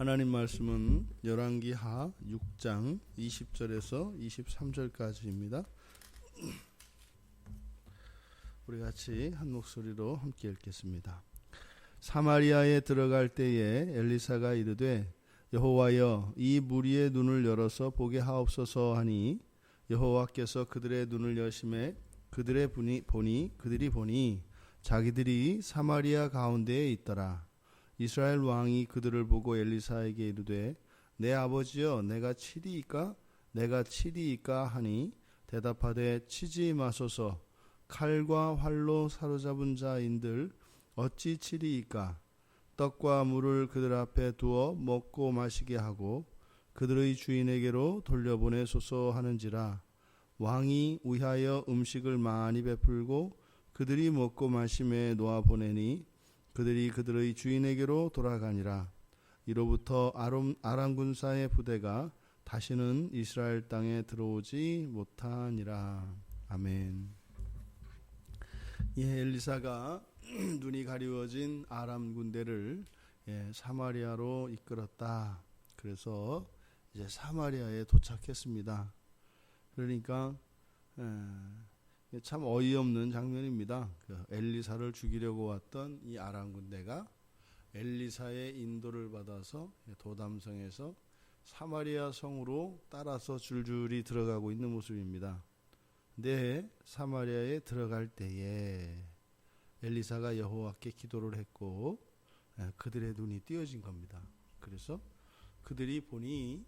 하나님 말씀은 열왕기하 6장 20절에서 23절까지입니다. 우리 같이 한 목소리로 함께 읽겠습니다. 사마리아에 들어갈 때에 엘리사가 이르되 여호와여 이 무리의 눈을 열어서 보게 하옵소서 하니 여호와께서 그들의 눈을 여심해 그들이 보니 자기들이 사마리아 가운데에 있더라. 이스라엘 왕이 그들을 보고 엘리사에게 이르되 내 아버지여 내가 치리이까 하니 대답하되 치지 마소서. 칼과 활로 사로잡은 자인들 어찌 치리이까. 떡과 물을 그들 앞에 두어 먹고 마시게 하고 그들의 주인에게로 돌려보내소서 하는지라. 왕이 위하여 음식을 많이 베풀고 그들이 먹고 마심에 놓아 보내니 그들이 그들의 주인에게로 돌아가니라. 이로부터 아람 군사의 부대가 다시는 이스라엘 땅에 들어오지 못하니라. 아멘. 엘리사가 눈이 가리워진 아람 군대를 사마리아로 이끌었다. 그래서 이제 사마리아에 도착했습니다. 그러니까 참 어이없는 장면입니다. 엘리사를 죽이려고 왔던 이 아람 군대가 엘리사의 인도를 받아서 도담성에서 사마리아 성으로 따라서 줄줄이 들어가고 있는 모습입니다. 근데 사마리아에 들어갈 때에 엘리사가 여호와께 기도를 했고 그들의 눈이 띄어진 겁니다. 그래서 그들이 보니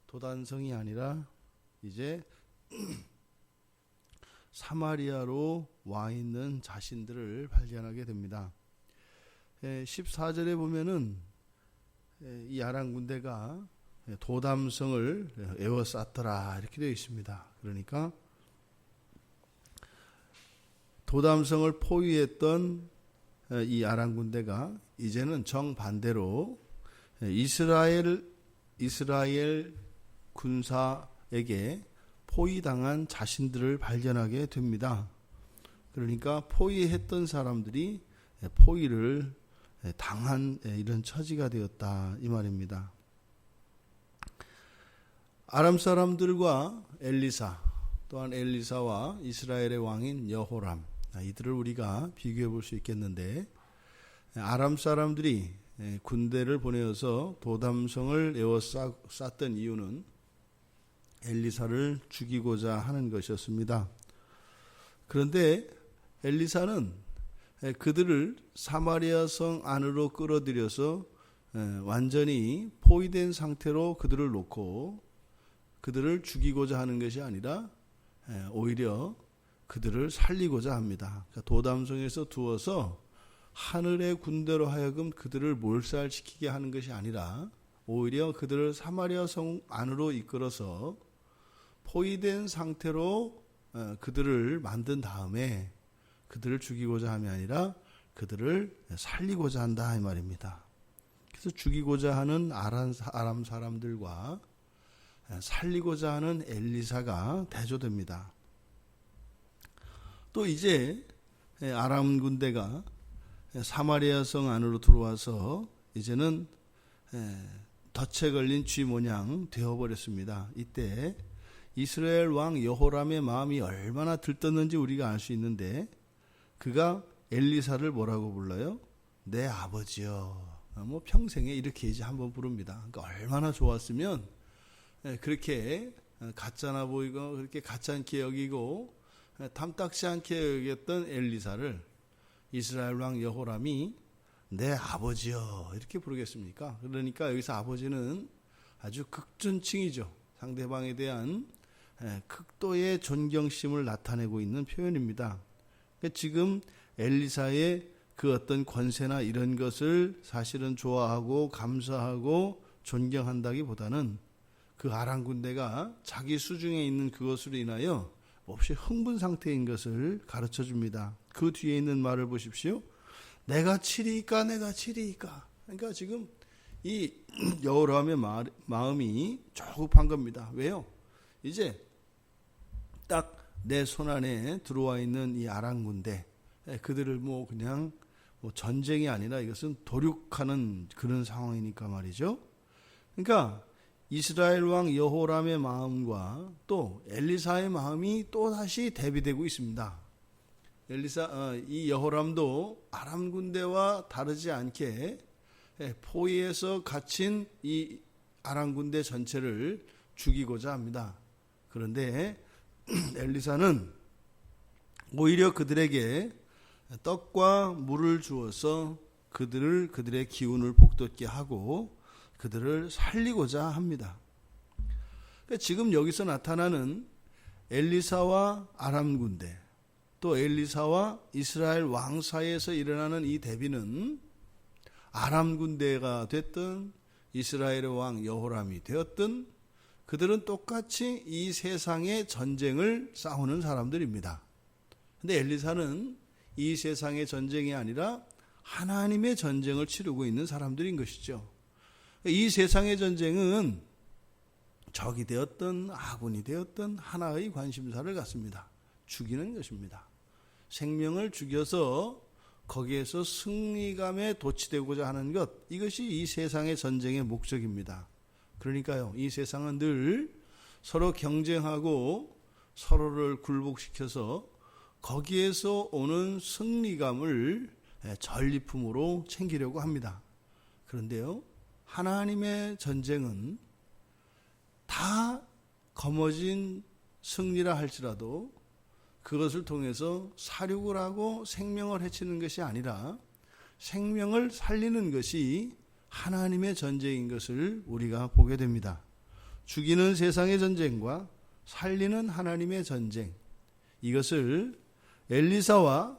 도단성이 아니라 이제 사마리아로 와 있는 자신들을 발견하게 됩니다. 14절에 보면은 이 아람 군대가 도담성을 에워쌌더라 이렇게 되어 있습니다. 그러니까 도담성을 포위했던 이 아람 군대가 이제는 정반대로 이스라엘 군사에게 포위당한 자신들을 발견하게 됩니다. 그러니까 포위했던 사람들이 포위를 당한 이런 처지가 되었다 이 말입니다. 아람 사람들과 엘리사, 또한 엘리사와 이스라엘의 왕인 여호람, 이들을 우리가 비교해 볼 수 있겠는데, 아람 사람들이 군대를 보내어서 도담성을 에워쌌던 이유는 엘리사를 죽이고자 하는 것이었습니다. 그런데 엘리사는 그들을 사마리아 성 안으로 끌어들여서 완전히 포위된 상태로 그들을 놓고 그들을 죽이고자 하는 것이 아니라 오히려 그들을 살리고자 합니다. 그러니까 도담성에서 두어서 하늘의 군대로 하여금 그들을 몰살시키게 하는 것이 아니라 오히려 그들을 사마리아 성 안으로 이끌어서 포위된 상태로 그들을 만든 다음에 그들을 죽이고자 함이 아니라 그들을 살리고자 한다 이 말입니다. 그래서 죽이고자 하는 아람 사람들과 살리고자 하는 엘리사가 대조됩니다. 또 이제 아람 군대가 사마리아 성 안으로 들어와서 이제는 덫에 걸린 쥐 모양 되어버렸습니다. 이때 이스라엘 왕 여호람의 마음이 얼마나 들떴는지 우리가 알 수 있는데, 그가 엘리사를 뭐라고 불러요? 내 아버지여. 평생에 이렇게 이제 한번 부릅니다. 그러니까 얼마나 좋았으면 그렇게 가짜나 보이고 그렇게 가짜않게 여기고 탐탁지 않게 여겼던 엘리사를 이스라엘 왕 여호람이 내 아버지여 이렇게 부르겠습니까? 그러니까 여기서 아버지는 아주 극존칭이죠. 상대방에 대한 극도의 존경심을 나타내고 있는 표현입니다. 그러니까 지금 엘리사의 그 어떤 권세나 이런 것을 사실은 좋아하고 감사하고 존경한다기보다는 그 아람 군대가 자기 수중에 있는 그것으로 인하여 몹시 흥분 상태인 것을 가르쳐 줍니다. 그 뒤에 있는 말을 보십시오. 내가 치리이까. 그러니까 지금 이 여호람의 마음이 조급한 겁니다. 왜요? 이제 딱 내 손 안에 들어와 있는 이 아람 군대, 그들을 그냥 전쟁이 아니라 이것은 도륙하는 그런 상황이니까 말이죠. 그러니까 이스라엘 왕 여호람의 마음과 또 엘리사의 마음이 또 다시 대비되고 있습니다. 이 여호람도 아람 군대와 다르지 않게 포위에서 갇힌 이 아람 군대 전체를 죽이고자 합니다. 그런데 엘리사는 오히려 그들에게 떡과 물을 주어서 그들의 기운을 북돋게 하고 그들을 살리고자 합니다. 그러니까 지금 여기서 나타나는 엘리사와 아람 군대, 또 엘리사와 이스라엘 왕 사이에서 일어나는 이 대비는 아람 군대가 됐든 이스라엘의 왕 여호람이 되었든 그들은 똑같이 이 세상의 전쟁을 싸우는 사람들입니다. 그런데 엘리사는 이 세상의 전쟁이 아니라 하나님의 전쟁을 치르고 있는 사람들인 것이죠. 이 세상의 전쟁은 적이 되었든 아군이 되었든 하나의 관심사를 갖습니다. 죽이는 것입니다. 생명을 죽여서 거기에서 승리감에 도취되고자 하는 것, 이것이 이 세상의 전쟁의 목적입니다. 그러니까요, 이 세상은 늘 서로 경쟁하고 서로를 굴복시켜서 거기에서 오는 승리감을 전리품으로 챙기려고 합니다. 그런데요, 하나님의 전쟁은 다 거머쥔 승리라 할지라도 그것을 통해서 살육을 하고 생명을 해치는 것이 아니라 생명을 살리는 것이 하나님의 전쟁인 것을 우리가 보게 됩니다. 죽이는 세상의 전쟁과 살리는 하나님의 전쟁, 이것을 엘리사와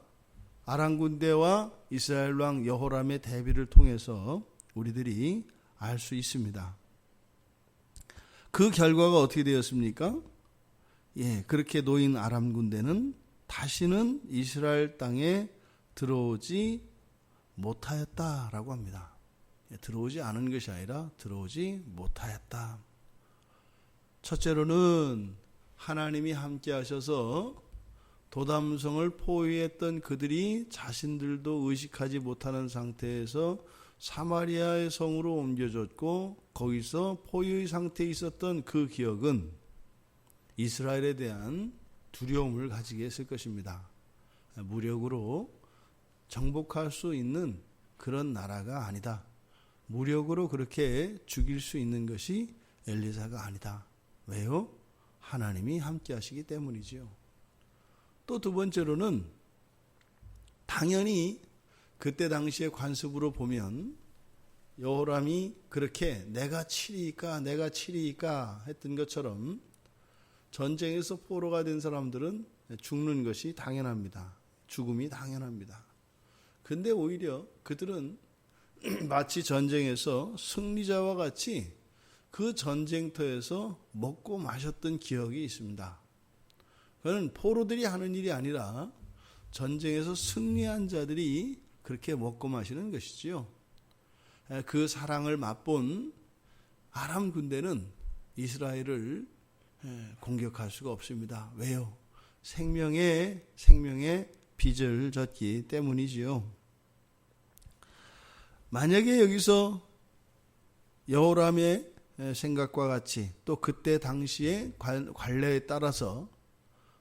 아람 군대와 이스라엘 왕 여호람의 대비를 통해서 우리들이 알 수 있습니다. 그 결과가 어떻게 되었습니까? 그렇게 놓인 아람 군대는 다시는 이스라엘 땅에 들어오지 못하였다라고 합니다. 들어오지 않은 것이 아니라 들어오지 못하였다. 첫째로는 하나님이 함께 하셔서 도담성을 포위했던 그들이 자신들도 의식하지 못하는 상태에서 사마리아의 성으로 옮겨졌고 거기서 포위의 상태에 있었던 그 기억은 이스라엘에 대한 두려움을 가지게 했을 것입니다. 무력으로 정복할 수 있는 그런 나라가 아니다. 무력으로 그렇게 죽일 수 있는 것이 엘리사가 아니다. 왜요? 하나님이 함께 하시기 때문이지요. 또 두 번째로는 당연히 그때 당시의 관습으로 보면 여호람이 그렇게 내가 치리이까 했던 것처럼 전쟁에서 포로가 된 사람들은 죽는 것이 당연합니다. 죽음이 당연합니다. 근데 오히려 그들은 마치 전쟁에서 승리자와 같이 그 전쟁터에서 먹고 마셨던 기억이 있습니다. 그건 포로들이 하는 일이 아니라 전쟁에서 승리한 자들이 그렇게 먹고 마시는 것이지요. 그 사랑을 맛본 아람 군대는 이스라엘을 공격할 수가 없습니다. 왜요? 생명의 빚을 졌기 때문이지요. 만약에 여기서 여호람의 생각과 같이 또 그때 당시의 관례에 따라서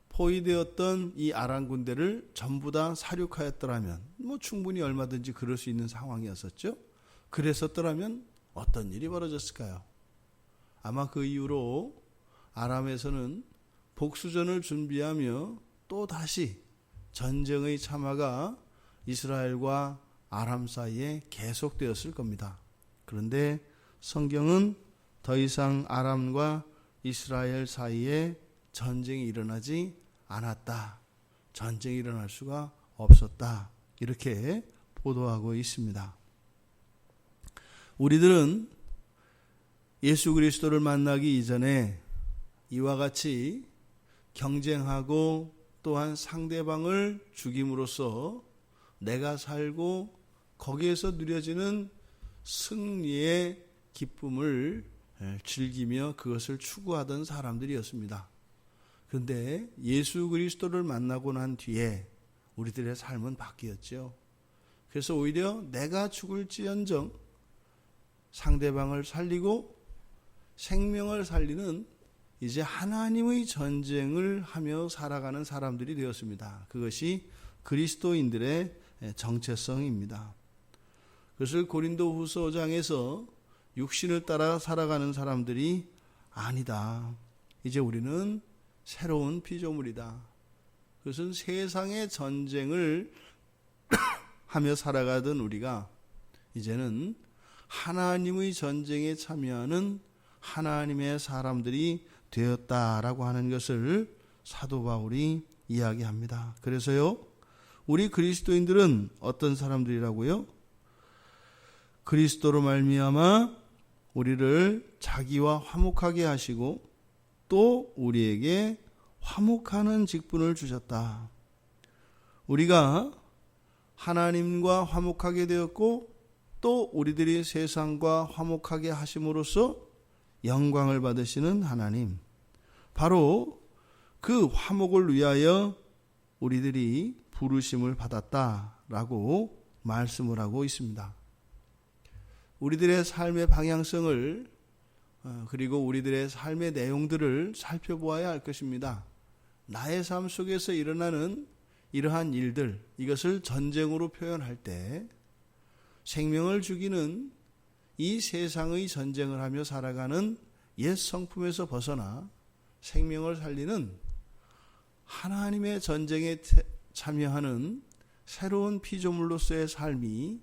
포위되었던 이 아람 군대를 전부 다 사륙하였더라면 충분히 얼마든지 그럴 수 있는 상황이었었죠. 그랬었더라면 어떤 일이 벌어졌을까요? 아마 그 이후로 아람에서는 복수전을 준비하며 또 다시 전쟁의 참화가 이스라엘과 아람 사이에 계속되었을 겁니다. 그런데 성경은 더 이상 아람과 이스라엘 사이에 전쟁이 일어나지 않았다. 전쟁이 일어날 수가 없었다. 이렇게 보도하고 있습니다. 우리들은 예수 그리스도를 만나기 이전에 이와 같이 경쟁하고 또한 상대방을 죽임으로써 내가 살고 거기에서 누려지는 승리의 기쁨을 즐기며 그것을 추구하던 사람들이었습니다. 그런데 예수 그리스도를 만나고 난 뒤에 우리들의 삶은 바뀌었죠. 그래서 오히려 내가 죽을지언정 상대방을 살리고 생명을 살리는 이제 하나님의 전쟁을 하며 살아가는 사람들이 되었습니다. 그것이 그리스도인들의 정체성입니다. 그것을 고린도후서 5장에서 육신을 따라 살아가는 사람들이 아니다. 이제 우리는 새로운 피조물이다. 그것은 세상의 전쟁을 하며 살아가던 우리가 이제는 하나님의 전쟁에 참여하는 하나님의 사람들이 되었다라고 하는 것을 사도 바울이 이야기합니다. 그래서요, 우리 그리스도인들은 어떤 사람들이라고요? 그리스도로 말미암아 우리를 자기와 화목하게 하시고 또 우리에게 화목하는 직분을 주셨다. 우리가 하나님과 화목하게 되었고 또 우리들이 세상과 화목하게 하심으로써 영광을 받으시는 하나님, 바로 그 화목을 위하여 우리들이 부르심을 받았다라고 말씀을 하고 있습니다. 우리들의 삶의 방향성을 그리고 우리들의 삶의 내용들을 살펴보아야 할 것입니다. 나의 삶 속에서 일어나는 이러한 일들, 이것을 전쟁으로 표현할 때 생명을 죽이는 이 세상의 전쟁을 하며 살아가는 옛 성품에서 벗어나 생명을 살리는 하나님의 전쟁에 참여하는 새로운 피조물로서의 삶이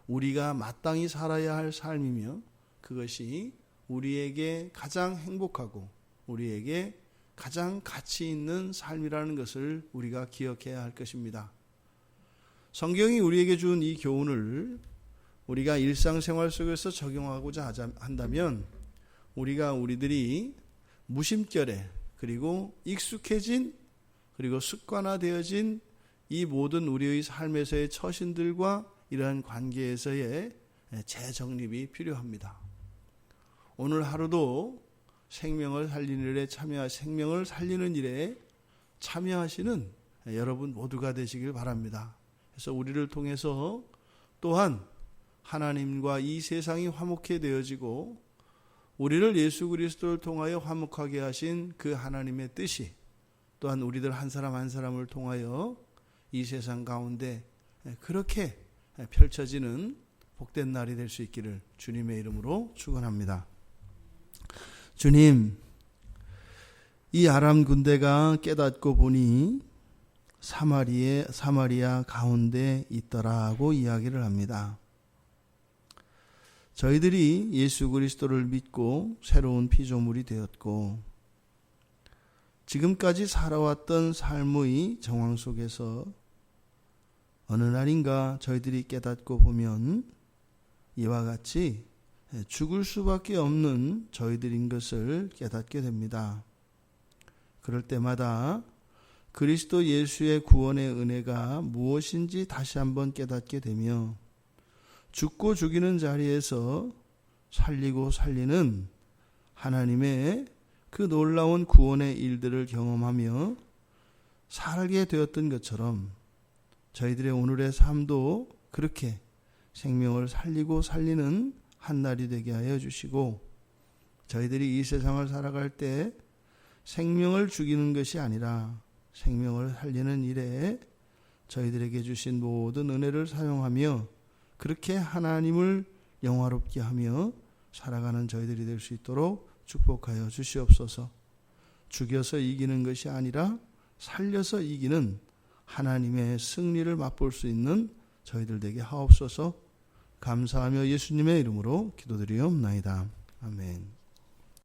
우리가 마땅히 살아야 할 삶이며 그것이 우리에게 가장 행복하고 우리에게 가장 가치 있는 삶이라는 것을 우리가 기억해야 할 것입니다. 성경이 우리에게 준 이 교훈을 우리가 일상생활 속에서 적용하고자 한다면 우리들이 무심결에 그리고 익숙해진 그리고 습관화되어진 이 모든 우리의 삶에서의 처신들과 이러한 관계에서의 재정립이 필요합니다. 오늘 하루도 생명을 살리는 일에 참여하시는 여러분 모두가 되시길 바랍니다. 그래서 우리를 통해서 또한 하나님과 이 세상이 화목해 되어지고 우리를 예수 그리스도를 통하여 화목하게 하신 그 하나님의 뜻이 또한 우리들 한 사람 한 사람을 통하여 이 세상 가운데 그렇게 펼쳐지는 복된 날이 될 수 있기를 주님의 이름으로 축원합니다. 주님, 이 아람 군대가 깨닫고 보니 사마리아 가운데 있더라고 이야기를 합니다. 저희들이 예수 그리스도를 믿고 새로운 피조물이 되었고 지금까지 살아왔던 삶의 정황 속에서 어느 날인가 저희들이 깨닫고 보면 이와 같이 죽을 수밖에 없는 저희들인 것을 깨닫게 됩니다. 그럴 때마다 그리스도 예수의 구원의 은혜가 무엇인지 다시 한번 깨닫게 되며 죽고 죽이는 자리에서 살리고 살리는 하나님의 그 놀라운 구원의 일들을 경험하며 살게 되었던 것처럼 저희들의 오늘의 삶도 그렇게 생명을 살리고 살리는 한 날이 되게 하여 주시고 저희들이 이 세상을 살아갈 때 생명을 죽이는 것이 아니라 생명을 살리는 일에 저희들에게 주신 모든 은혜를 사용하며 그렇게 하나님을 영화롭게 하며 살아가는 저희들이 될 수 있도록 축복하여 주시옵소서. 죽여서 이기는 것이 아니라 살려서 이기는 하나님의 승리를 맛볼 수 있는 저희들 되게 하옵소서. 감사하며 예수님의 이름으로 기도드리옵나이다. 아멘.